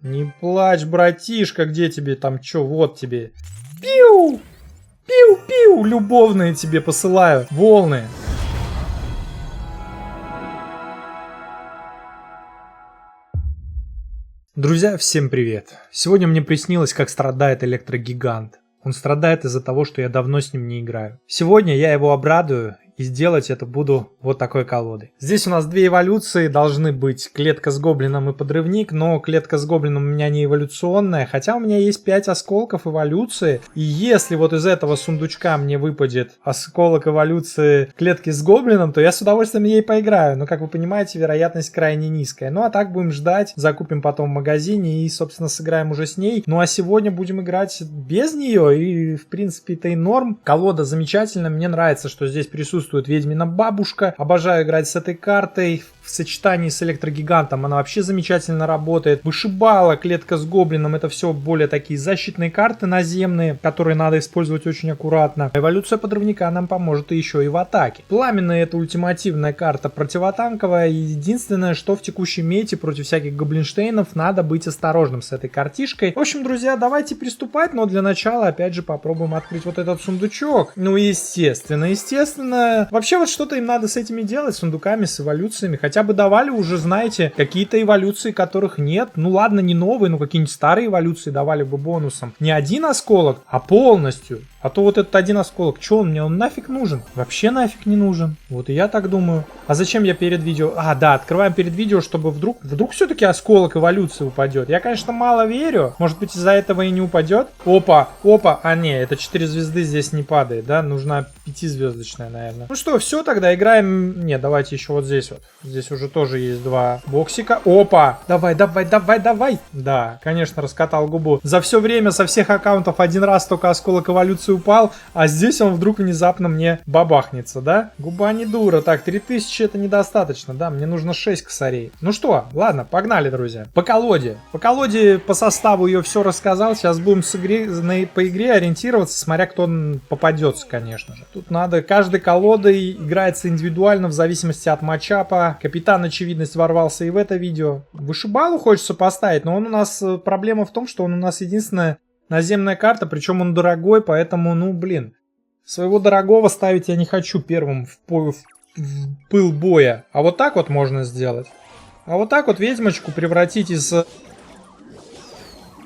Не плачь, братишка, где тебе там чё? Вот тебе. Пиу! Пиу-пиу! Любовные тебе посылаю. Волны. Друзья, всем привет. Сегодня мне приснилось, как страдает электрогигант. Он страдает из-за того, что я давно с ним не играю. Сегодня я его обрадую. И сделать это буду вот такой колодой. Здесь у нас две эволюции должны быть. Клетка с гоблином и подрывник. Но клетка с гоблином у меня не эволюционная. Хотя у меня есть 5 осколков эволюции. И если вот из этого сундучка мне выпадет осколок эволюции клетки с гоблином, то я с удовольствием ей поиграю. Но, как вы понимаете, вероятность крайне низкая. Ну а так будем ждать. Закупим потом в магазине и, собственно, сыграем уже с ней. Ну а сегодня будем играть без нее. И, в принципе, это и норм. Колода замечательная. Мне нравится, что здесь присутствует ведьмина бабушка. Обожаю играть с этой картой. В сочетании с электрогигантом она вообще замечательно работает. Вышибала, клетка с гоблином. Это все более такие защитные карты наземные, которые надо использовать очень аккуратно. Эволюция подрывника нам поможет и еще и в атаке. Пламенная — это ультимативная карта противотанковая. Единственное, что в текущей мете против всяких гоблинштейнов надо быть осторожным с этой картишкой. В общем, друзья, давайте приступать. Но для начала, опять же, попробуем открыть вот этот сундучок. Ну, естественно. Вообще вот что-то им надо с этими делать, с сундуками, с эволюциями. Хотя бы давали уже, знаете, какие-то эволюции, которых нет. Ну ладно, не новые, но какие-нибудь старые эволюции давали бы бонусом. Не один осколок, а полностью. А то вот этот один осколок, что он мне? Он нафиг нужен? Вообще нафиг не нужен. Вот и я так думаю. А зачем я перед видео? А, да, открываем перед видео, чтобы вдруг все-таки осколок эволюции упадет. Я, конечно, мало верю. Может быть, из-за этого и не упадет. Опа. А, не, это 4 звезды здесь не падает, да? Нужна 5-звездочная, наверное. Ну что, все, тогда играем. Не, давайте еще вот здесь вот. Здесь уже тоже есть 2 боксика. Опа! Давай. Да, конечно, раскатал губу. За все время со всех аккаунтов один раз только осколок эволюции упал, а здесь он вдруг внезапно мне бабахнется, да? Губа не дура. Так, 3000 это недостаточно, да? Мне нужно 6 косарей. Ну что, ладно, погнали, друзья. По колоде, по составу ее все рассказал. Сейчас будем по игре ориентироваться, смотря кто попадется, конечно же. Тут надо, каждой колодой играется индивидуально в зависимости от матчапа. Капитан Очевидность ворвался и в это видео. Вышибалу хочется поставить, но он у нас, проблема в том, что он у нас единственная наземная карта, причем он дорогой, поэтому, ну, блин. Своего дорогого ставить я не хочу первым в пыл боя. А вот так вот можно сделать. А вот так вот ведьмочку превратить из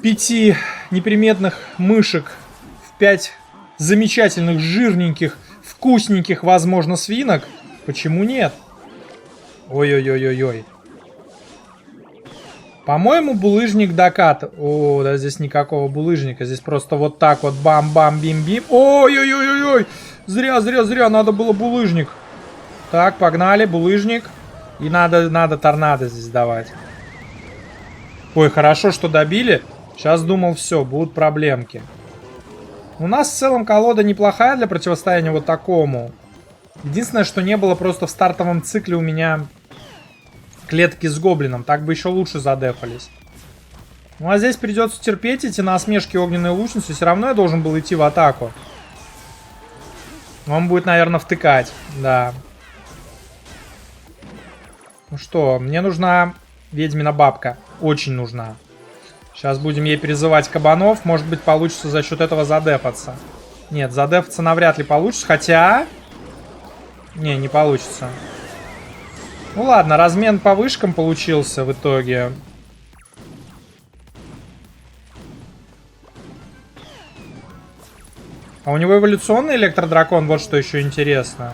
5 неприметных мышек в 5 замечательных, жирненьких, вкусненьких, возможно, свинок. Почему нет? Ой-ой-ой-ой-ой. По-моему, булыжник докат. О, да, здесь никакого булыжника. Здесь просто вот так вот бам-бам-бим-бим. Ой-ой-ой-ой-ой. Зря. Надо было булыжник. Так, погнали. Булыжник. И надо торнадо здесь давать. Ой, хорошо, что добили. Сейчас думал, все, будут проблемки. У нас в целом колода неплохая для противостояния вот такому. Единственное, что не было просто в стартовом цикле у меня клетки с гоблином. Так бы еще лучше задефались. Ну а здесь придется терпеть эти насмешки огненной лучницы. Все равно я должен был идти в атаку. Он будет, наверное, втыкать. Да. Ну что, мне нужна ведьмина бабка. Очень нужна. Сейчас будем ей призывать кабанов. Может быть, получится за счет этого задефаться. Нет, задефаться навряд ли получится. Хотя... Не получится. Ну ладно, размен по вышкам получился в итоге. А у него эволюционный электродракон, вот что еще интересно.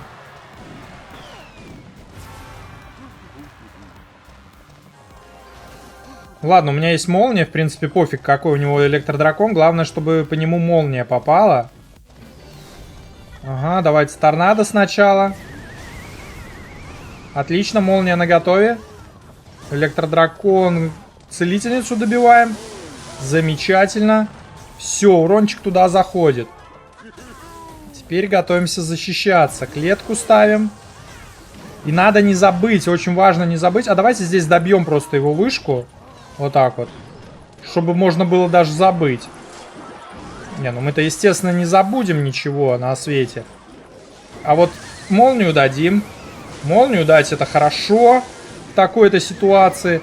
Ладно, у меня есть молния, в принципе, пофиг, какой у него электродракон. Главное, чтобы по нему молния попала. Ага, давайте торнадо сначала. Отлично, молния наготове. Электродракон, целительницу добиваем. Замечательно. Все, урончик туда заходит. Теперь готовимся защищаться. Клетку ставим. И надо не забыть, очень важно не забыть. А давайте здесь добьем просто его вышку. Вот так вот. Чтобы можно было даже забыть. Не, ну мы-то, естественно, не забудем ничего на свете. А вот молнию дадим. Молнию дать — это хорошо в такой-то ситуации.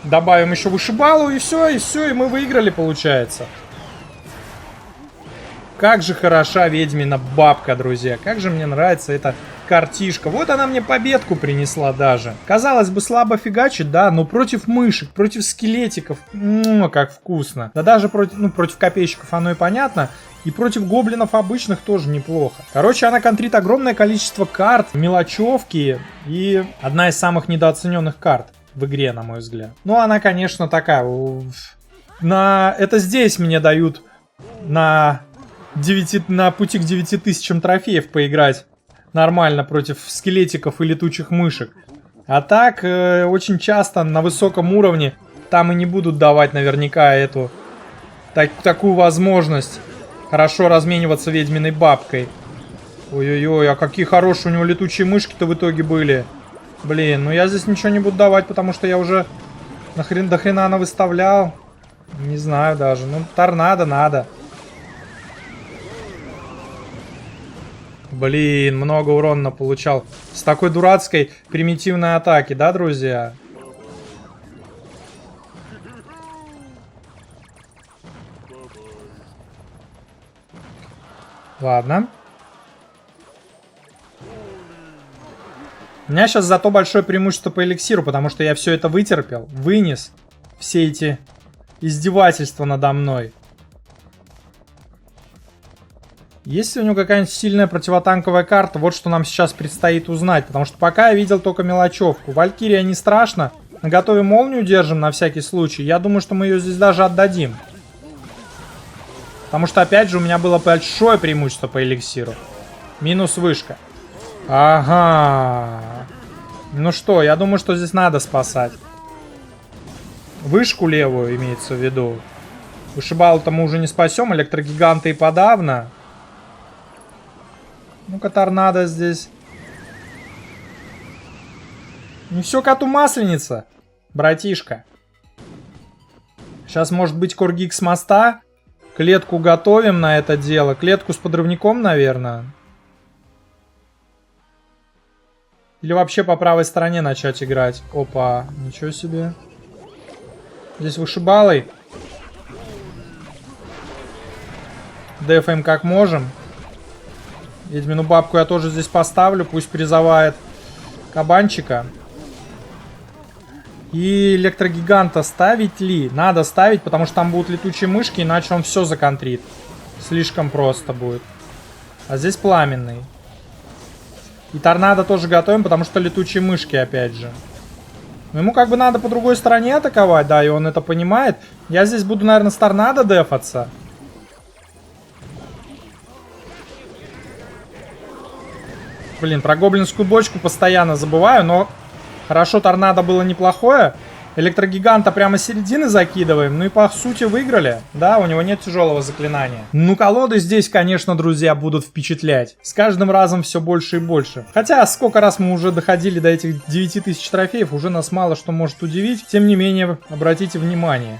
Добавим еще вышибалу, и все, и мы выиграли, получается. Как же хороша ведьмина бабка, друзья. Как же мне нравится эта картишка. Вот она мне победку принесла даже. Казалось бы, слабо фигачит, да, но против мышек, против скелетиков. Как вкусно. Да даже против копейщиков оно и понятно. И против гоблинов обычных тоже неплохо. Короче, она контрит огромное количество карт, мелочевки. И одна из самых недооцененных карт в игре, на мой взгляд. Ну, она, конечно, такая. Это здесь мне дают на пути к 9000 трофеев поиграть нормально против скелетиков и летучих мышек. А так, очень часто на высоком уровне там и не будут давать наверняка такую возможность хорошо размениваться ведьминой бабкой. Ой-ой-ой, а какие хорошие у него летучие мышки-то в итоге были. Блин, ну я здесь ничего не буду давать, потому что я уже до хрена выставлял. Не знаю даже, ну торнадо надо. Блин, много урона получал с такой дурацкой примитивной атаки, да, друзья? Ладно. У меня сейчас зато большое преимущество по эликсиру, потому что я все это вытерпел, вынес все эти издевательства надо мной. Есть ли у него какая-нибудь сильная противотанковая карта? Вот что нам сейчас предстоит узнать. Потому что пока я видел только мелочевку. Валькирия не страшно. Наготове молнию держим на всякий случай. Я думаю, что мы ее здесь даже отдадим. Потому что, опять же, у меня было большое преимущество по эликсиру. Минус вышка. Ага. Ну что, я думаю, что здесь надо спасать. Вышку левую имеется в виду. Вышибалу-то мы уже не спасем. Электрогиганты и подавно. Ну-ка, торнадо здесь. Не все коту масленица, братишка. Сейчас может быть коргик с моста. Клетку готовим на это дело. Клетку с подрывником, наверное. Или вообще по правой стороне начать играть. Опа, ничего себе. Здесь вышибалой. Дефаем как можем. Ведьмину бабку я тоже здесь поставлю. Пусть призывает кабанчика. И электрогиганта ставить ли? Надо ставить, потому что там будут летучие мышки, иначе он все законтрит. Слишком просто будет. А здесь пламенный. И торнадо тоже готовим, потому что летучие мышки опять же. Но ему как бы надо по другой стороне атаковать, да, и он это понимает. Я здесь буду, наверное, с торнадо дефаться. Блин, про гоблинскую бочку постоянно забываю, но хорошо, торнадо было неплохое. Электрогиганта прямо с середины закидываем. Ну и по сути выиграли. Да, у него нет тяжелого заклинания. Ну, колоды здесь, конечно, друзья, будут впечатлять. С каждым разом все больше и больше. Хотя, сколько раз мы уже доходили до этих 9000 трофеев, уже нас мало что может удивить. Тем не менее, обратите внимание.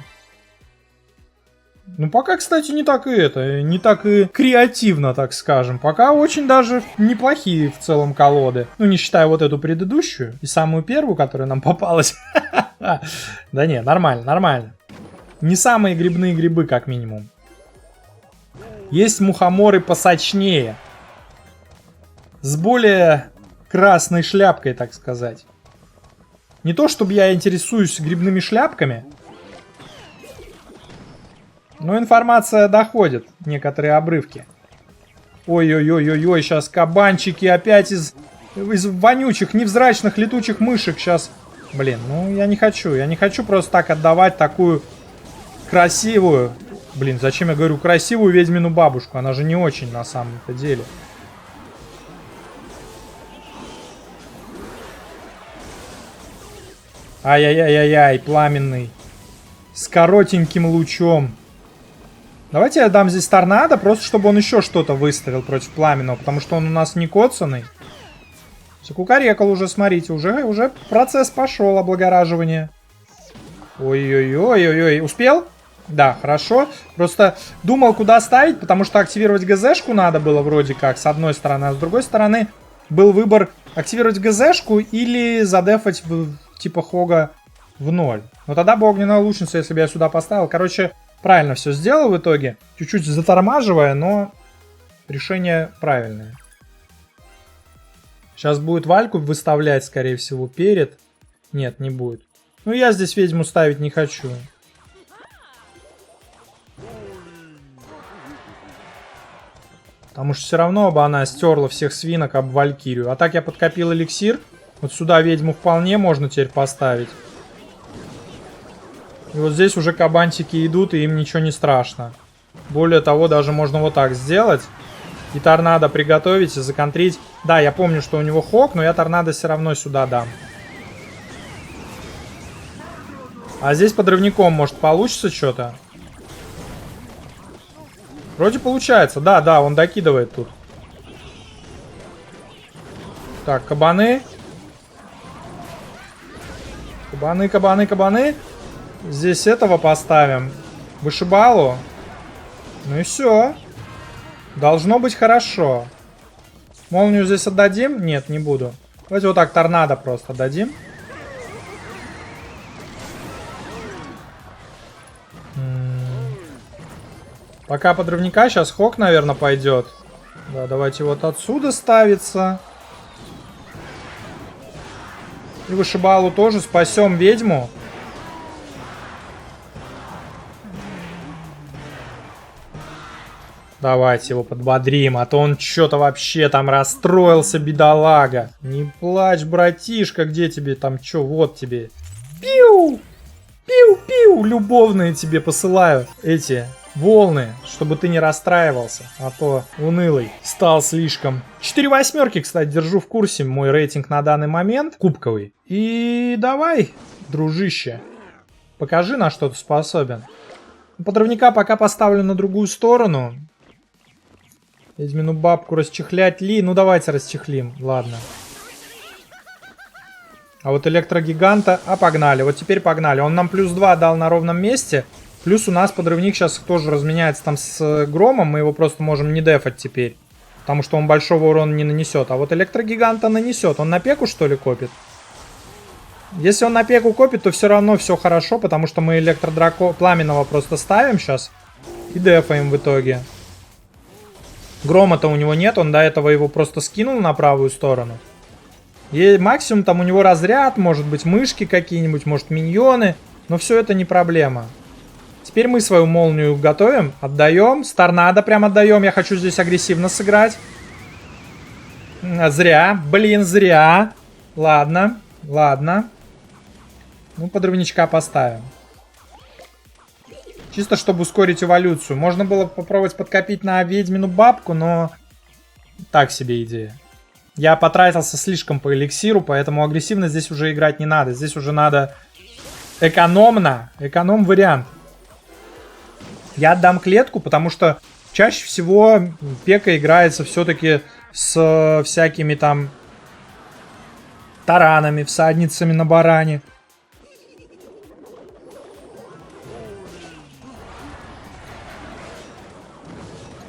Ну, пока, кстати, не так и креативно, так скажем. Пока очень даже неплохие в целом колоды. Ну, не считая вот эту предыдущую и самую первую, которая нам попалась. Да не, нормально, нормально. Не самые грибные грибы, как минимум. Есть мухоморы посочнее. С более красной шляпкой, так сказать. Не то, чтобы я интересуюсь грибными шляпками. Но информация доходит, некоторые обрывки. Ой-ой-ой-ой-ой, сейчас кабанчики опять из вонючих, невзрачных летучих мышек сейчас. Блин, ну я не хочу просто так отдавать такую красивую. Блин, зачем я говорю красивую ведьмину бабушку? Она же не очень на самом-то деле. Ай-яй-яй-яй-яй, пламенный. С коротеньким лучом. Давайте я дам здесь торнадо, просто чтобы он еще что-то выставил против пламенного, потому что он у нас не коцанный. Все, кукарекал уже, смотрите, уже процесс пошел, облагораживание. Ой-ой-ой-ой-ой, успел? Да, хорошо. Просто думал, куда ставить, потому что активировать ГЗшку надо было вроде как, с одной стороны, а с другой стороны был выбор активировать ГЗшку или задефать типа Хога в 0. Но тогда бы огненная лучница, если бы я сюда поставил. Короче, правильно все сделал в итоге. Чуть-чуть затормаживая, но решение правильное. Сейчас будет Вальку выставлять, скорее всего, перед. Нет, не будет. Ну, я здесь ведьму ставить не хочу. Потому что все равно бы она стерла всех свинок об Валькирию. А так я подкопил эликсир. Вот сюда ведьму вполне можно теперь поставить. И вот здесь уже кабанчики идут, и им ничего не страшно. Более того, даже можно вот так сделать. И торнадо приготовить и законтрить. Да, я помню, что у него хок, но я торнадо все равно сюда дам. А здесь подрывником, может, получится что-то? Вроде получается. Да, да, он докидывает тут. Так, кабаны. Кабаны, кабаны, кабаны. Здесь этого поставим. Вышибалу. Ну и все. Должно быть хорошо. Молнию здесь отдадим? Нет, не буду. Давайте вот так торнадо просто дадим. Пока подрывника, сейчас хок, наверное, пойдет. Да, давайте вот отсюда ставится. И вышибалу тоже спасем ведьму. Давайте его подбодрим, а то он что-то вообще там расстроился, бедолага. Не плачь, братишка, где тебе там что? Вот тебе. Пиу! Пиу-пиу! Любовные тебе посылаю эти волны, чтобы ты не расстраивался, а то унылый стал слишком. 4 восьмерки, кстати, держу в курсе мой рейтинг на данный момент, кубковый. И давай, дружище, покажи, на что ты способен. Подрывника пока поставлю на другую сторону. Ведьмину бабку расчехлять ли? Ну давайте расчехлим, ладно. А вот электрогиганта... А, погнали, вот теперь погнали. Он нам +2 дал на ровном месте. Плюс у нас подрывник сейчас тоже разменяется там с громом. Мы его просто можем не дефать теперь. Потому что он большого урона не нанесет. А вот электрогиганта нанесет. Он на пеку, что ли, копит? Если он на пеку копит, то все равно все хорошо. Потому что мы электродрако пламенного просто ставим сейчас. И дефаем в итоге. Грома-то у него нет. Он до этого его просто скинул на правую сторону. И максимум там у него разряд. Может быть мышки какие-нибудь. Может миньоны. Но все это не проблема. Теперь мы свою молнию готовим, отдаем. С торнадо прям отдаем. Я хочу здесь агрессивно сыграть. Зря. Блин, зря. Ладно, ладно. Ну, подрывничка поставим. Чисто, чтобы ускорить эволюцию. Можно было попробовать подкопить на ведьмину бабку, но... Так себе идея. Я потратился слишком по эликсиру, поэтому агрессивно здесь уже играть не надо. Здесь уже надо экономно. Эконом-вариант. Я отдам клетку, потому что чаще всего пека играется все-таки с всякими там таранами, всадницами на баране.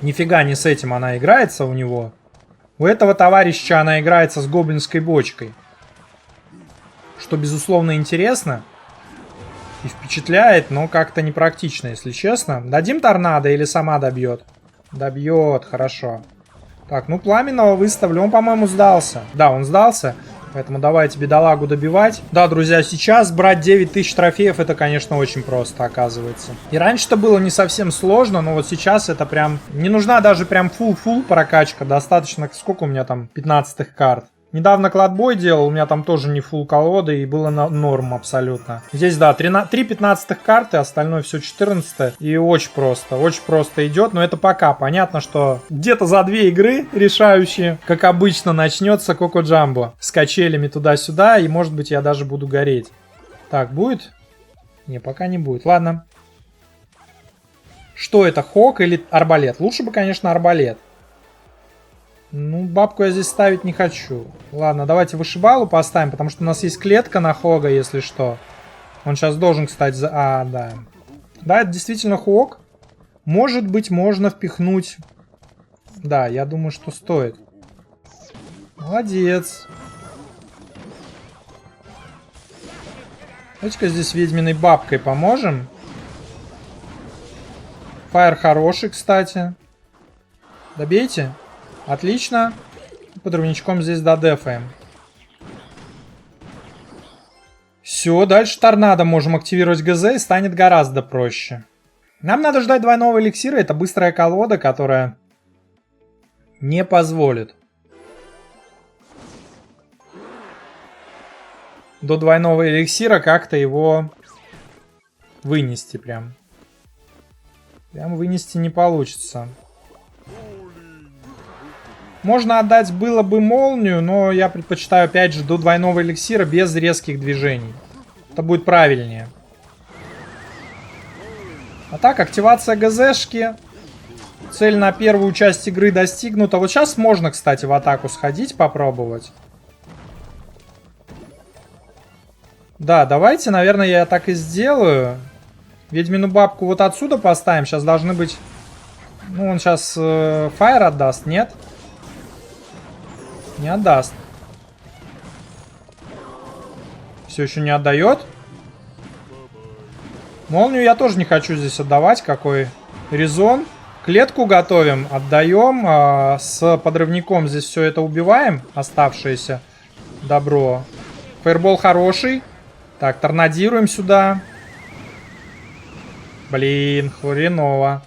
Нифига не с этим она играется у него. У этого товарища она играется с гоблинской бочкой. Что, безусловно, интересно. И впечатляет, но как-то непрактично, если честно. Дадим торнадо или сама добьет? Добьет, хорошо. Так, ну пламенного выставлю. Он, по-моему, сдался. Да, он сдался. Поэтому давайте бедолагу добивать. Да, друзья, сейчас брать 9000 трофеев, это, конечно, очень просто, оказывается. И раньше-то было не совсем сложно, но вот сейчас это прям... Не нужна даже прям фул-фул прокачка. Достаточно... Сколько у меня там 15-х карт? Недавно кладбой делал, у меня там тоже не фул колоды, и было норм абсолютно. Здесь, да, 3 15-х карты, остальное все 14 и очень просто идет, но это пока. Понятно, что где-то за 2 игры решающие, как обычно, начнется Коко Джамбо с качелями туда-сюда, и может быть я даже буду гореть. Так, будет? Не, пока не будет, ладно. Что это, хок или арбалет? Лучше бы, конечно, арбалет. Ну, бабку я здесь ставить не хочу. Ладно, давайте вышибалу поставим, потому что у нас есть клетка на хога, если что. Он сейчас должен, кстати, А, да. Да, это действительно хог. Может быть, можно впихнуть... Да, я думаю, что стоит. Молодец. Давайте-ка здесь ведьминой бабкой поможем. Фаер хороший, кстати. Добейте. Отлично. Подрывничком здесь додефаем. Все, дальше торнадо можем активировать ГЗ и станет гораздо проще. Нам надо ждать двойного эликсира. Это быстрая колода, которая не позволит до двойного эликсира как-то его вынести прям. Прям вынести не получится. Можно отдать было бы молнию, но я предпочитаю опять же до двойного эликсира без резких движений. Это будет правильнее. А так, активация ГЗшки. Цель на первую часть игры достигнута. Вот сейчас можно, кстати, в атаку сходить, попробовать. Да, давайте, наверное, я так и сделаю. Ведьмину бабку вот отсюда поставим. Сейчас должны быть... Ну, он сейчас фаер отдаст, нет? Не отдаст. Все еще не отдает. Молнию я тоже не хочу здесь отдавать. Какой резон. Клетку готовим, отдаем. С подрывником здесь все это убиваем. Оставшееся добро. Фаербол хороший. Так, торнадируем сюда. Блин, хреново.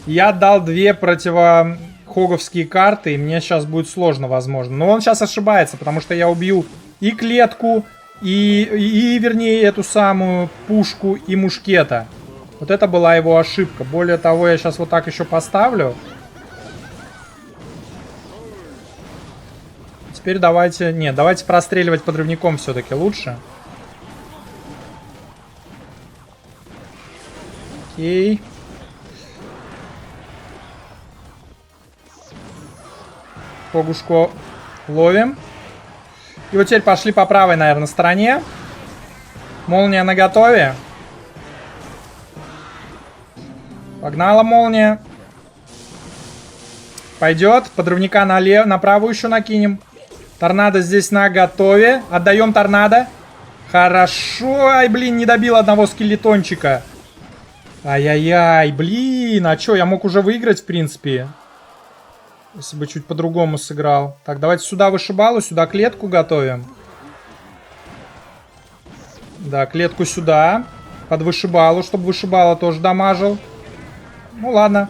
Я отдал 2 противохоговские карты, и мне сейчас будет сложно, возможно. Но он сейчас ошибается, потому что я убью и клетку, и вернее, эту самую пушку и мушкета. Вот это была его ошибка. Более того, я сейчас вот так еще поставлю. Теперь давайте... Нет, давайте простреливать подрывником все-таки лучше. Окей. Погушку ловим. И вот теперь пошли по правой, наверное, стороне. Молния наготове. Погнала молния. Пойдет. Подрывника на правую еще накинем. Торнадо здесь наготове. Отдаем торнадо. Хорошо. Ай, блин, не добил одного скелетончика. Ай-яй-яй, блин. А что, я мог уже выиграть, в принципе. Если бы чуть по-другому сыграл. Так, давайте сюда вышибалу, сюда клетку готовим. Да, клетку сюда. Под вышибалу, чтобы вышибала тоже дамажил. Ну ладно.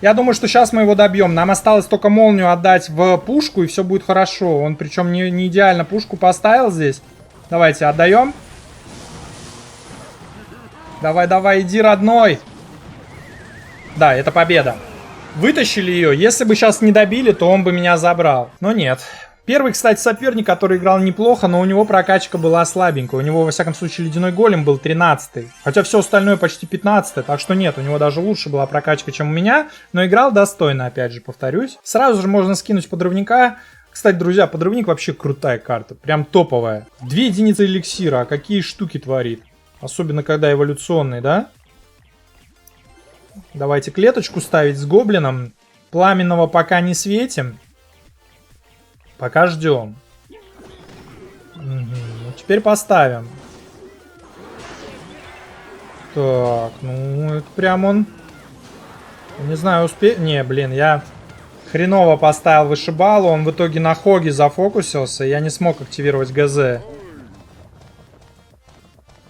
Я думаю, что сейчас мы его добьем. Нам осталось только молнию отдать в пушку, и все будет хорошо. Он причем не идеально пушку поставил здесь. Давайте, отдаем. Давай, давай, иди, родной. Да, это победа. Вытащили ее. Если бы сейчас не добили, то он бы меня забрал. Но нет. Первый, кстати, соперник, который играл неплохо, но у него прокачка была слабенькая. У него, во всяком случае, ледяной голем был 13-й. Хотя все остальное почти 15-й. Так что нет, у него даже лучше была прокачка, чем у меня. Но играл достойно, опять же, повторюсь. Сразу же можно скинуть подрывника. Кстати, друзья, подрывник вообще крутая карта. Прям топовая. 2 единицы эликсира. А какие штуки творит. Особенно, когда эволюционный, да? Давайте клеточку ставить с гоблином. Пламенного пока не светим. Пока ждем. Ну, теперь поставим. Так, ну, это прям он... Не знаю, успеет... Не, блин, я хреново поставил вышибалу. Он в итоге на хоге зафокусился. Я не смог активировать ГЗ.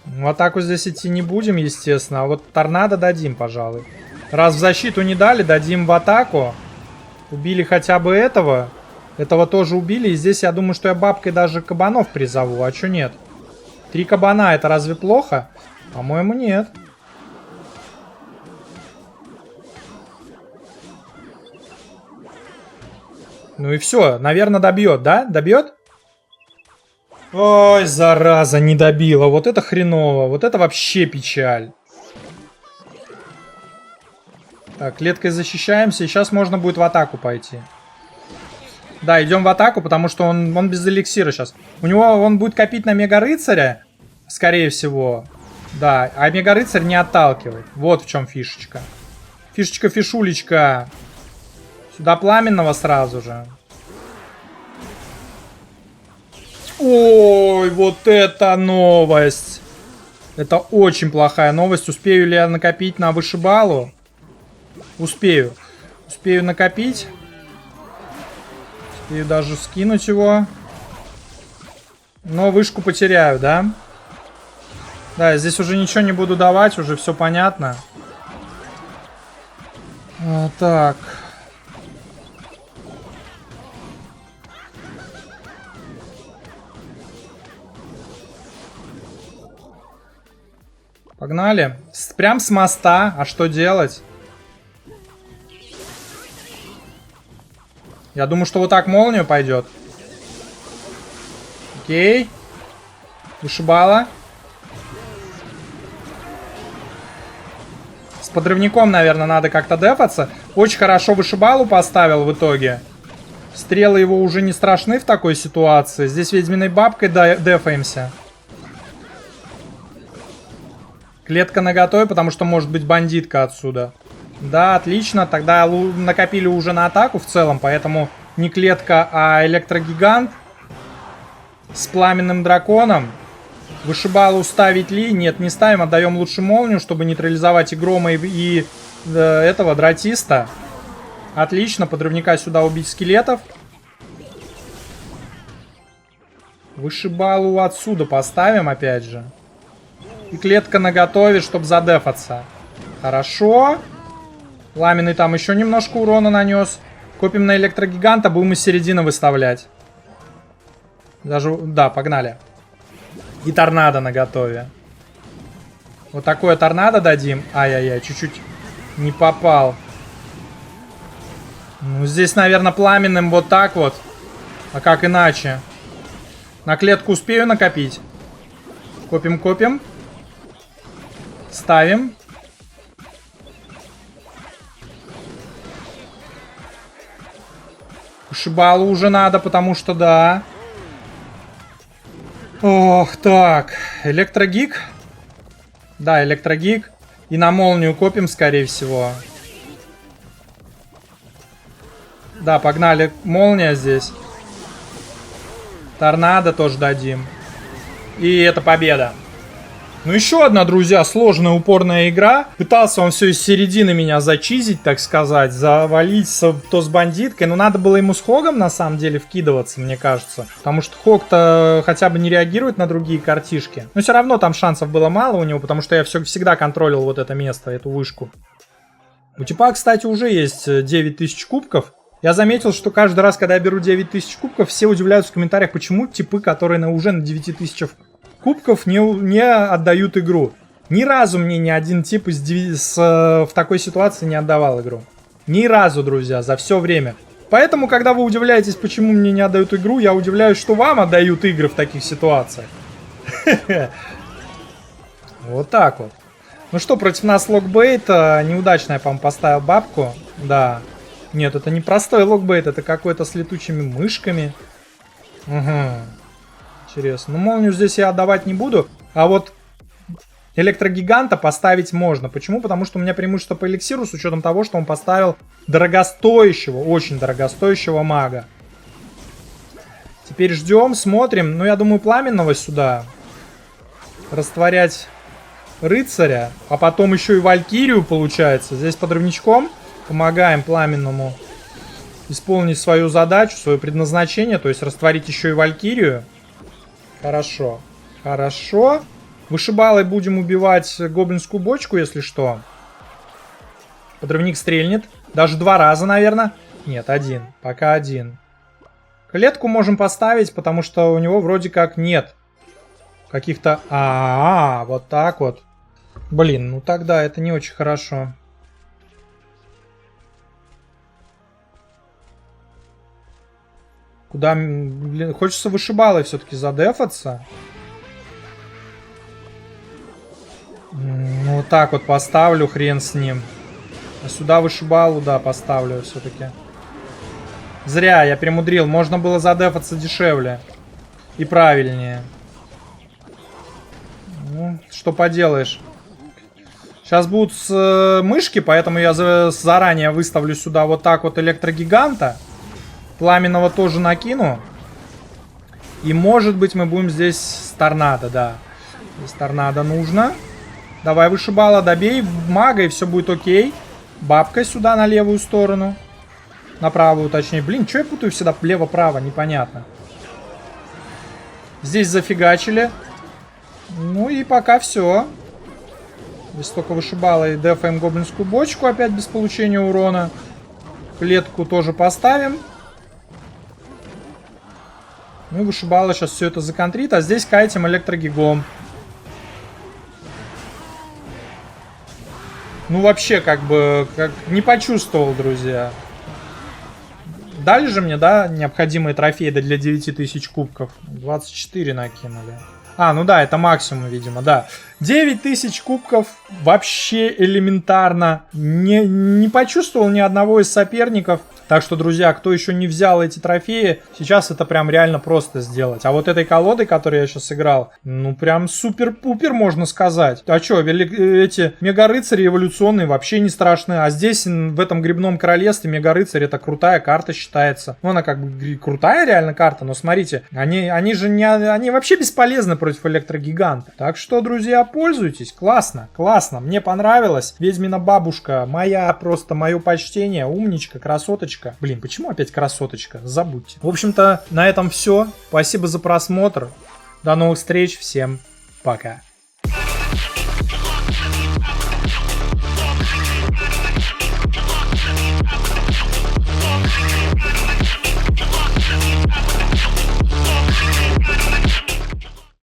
В атаку здесь идти не будем, естественно. А вот торнадо дадим, пожалуй. Раз в защиту не дали, дадим в атаку. Убили хотя бы этого. Этого тоже убили. И здесь я думаю, что я бабкой даже кабанов призову. А чё нет? 3 кабана, это разве плохо? По-моему, нет. Ну и все. Наверное, добьет, да? Добьет? Ой, зараза, не добила. Вот это хреново. Вот это вообще печаль. Так, клеткой защищаемся. И сейчас можно будет в атаку пойти. Да, идем в атаку, потому что он без эликсира сейчас. У него он будет копить на мега-рыцаря, скорее всего. Да, а мега-рыцарь не отталкивает. Вот в чем фишечка. Фишечка-фишулечка. Сюда пламенного сразу же. Ой, вот это новость. Это очень плохая новость. Успею ли я накопить на вышибалу? Успею. Успею накопить. Успею даже скинуть его. Но вышку потеряю, да? Да, здесь уже ничего не буду давать. Уже все понятно. Так. Погнали. Прям с моста. А что делать? Я думаю, что вот так молнию пойдет. Окей. Вышибала. С подрывником, наверное, надо как-то дефаться. Очень хорошо вышибалу поставил в итоге. Стрелы его уже не страшны в такой ситуации. Здесь ведьминой бабкой дефаемся. Клетка наготове, потому что может быть бандитка отсюда. Да, отлично. Тогда накопили уже на атаку в целом, поэтому не клетка, а электрогигант с пламенным драконом. Вышибалу ставить ли? Нет, не ставим. Отдаем лучше молнию, чтобы нейтрализовать и грома, и этого дратиста. Отлично. Подрывника сюда убить скелетов. Вышибалу отсюда поставим опять же. И клетка наготове, чтобы задефаться. Хорошо. Ламенный там еще немножко урона нанес. Копим на электрогиганта, будем из середины выставлять. Даже, да, погнали. И торнадо наготове. Вот такое торнадо дадим. Ай-яй-яй, чуть-чуть не попал. Ну, здесь, наверное, пламенным вот так вот. А как иначе? На клетку успею накопить. Копим. Ставим. Вышибалу уже надо, потому что да. Ох, так. Электрогик. Да, электрогик. И на молнию копим, скорее всего. Да, погнали. Молния здесь. Торнадо тоже дадим. И это победа. Ну, еще одна, друзья, сложная, упорная игра. Пытался он все из середины меня зачизить, так сказать, завалить то с бандиткой. Но надо было ему с Хогом, на самом деле, вкидываться, мне кажется. Потому что Хог-то хотя бы не реагирует на другие картишки. Но все равно там шансов было мало у него, потому что я всегда контролил вот это место, эту вышку. У типа, кстати, уже есть 9000 кубков. Я заметил, что каждый раз, когда я беру 9000 кубков, все удивляются в комментариях, почему типы, которые уже на 9000 кубков не отдают игру. Ни разу мне ни один тип в такой ситуации не отдавал игру. Ни разу, друзья, за все время. Поэтому, когда вы удивляетесь, почему мне не отдают игру, я удивляюсь, что вам отдают игры в таких ситуациях. Вот так вот. Ну что, против нас локбейт. Неудачно я, по-моему, поставил бабку. Да. Нет, это не простой локбейт, это какой-то с летучими мышками. Угу. Интересно. Ну, молнию здесь я отдавать не буду. А вот электрогиганта поставить можно. Почему? Потому что у меня преимущество по эликсиру, с учетом того, что он поставил дорогостоящего, очень дорогостоящего мага. Теперь ждем, смотрим. Ну, я думаю, пламенного сюда. Растворять рыцаря. А потом еще и валькирию, получается. Здесь подрывничком помогаем пламенному исполнить свою задачу, свое предназначение. То есть растворить еще и валькирию. Хорошо. Хорошо. Вышибалой будем убивать гоблинскую бочку, если что. Подрывник стрельнет. Даже 2 раза, наверное. Нет, 1. Пока 1. Клетку можем поставить, потому что у него вроде как нет каких-то... вот так вот. Блин, ну тогда это не очень хорошо. Куда, блин, хочется вышибалой все-таки задефаться. Ну, вот так вот поставлю, хрен с ним. А сюда вышибалу, да, поставлю все-таки. Зря, я перемудрил. Можно было задефаться дешевле. И правильнее. Ну, что поделаешь. Сейчас будут мышки, поэтому я заранее выставлю сюда вот так вот электрогиганта. Пламенного тоже накину. И может быть мы будем здесь с торнадо, да. Здесь торнадо нужно. Давай, вышибала, добей мага, и все будет окей. Бабка сюда на левую сторону. На правую, точнее. Блин, что я путаю всегда влево-право, непонятно. Здесь зафигачили. Ну и пока все. Здесь только вышибала и дефаем гоблинскую бочку опять без получения урона. Клетку тоже поставим. Ну и вышибала сейчас все это законтрит. А здесь кайтим электрогигом. Ну вообще как бы не почувствовал, друзья. Дали же мне, да, необходимые трофеи для 9000 кубков. 24 накинули. А, ну да, это максимум, видимо, да. 9000 кубков вообще элементарно. Не почувствовал ни одного из соперников. Так что, друзья, кто еще не взял эти трофеи, сейчас это прям реально просто сделать. А вот этой колодой, которую я сейчас играл, ну прям супер-пупер, можно сказать. А что, эти мега-рыцари эволюционные вообще не страшны. А здесь, в этом грибном королевстве, мега-рыцарь это крутая карта считается. Ну, она как бы крутая реально карта, но смотрите, они же не... Они вообще бесполезны против электрогиганта. Так что, друзья, пользуйтесь. Классно, классно. Мне понравилось. Ведьмина бабушка, просто мое почтение. Умничка, красоточка. Блин, почему опять красоточка? Забудьте. В общем-то, на этом все. Спасибо за просмотр. До новых встреч. Всем пока.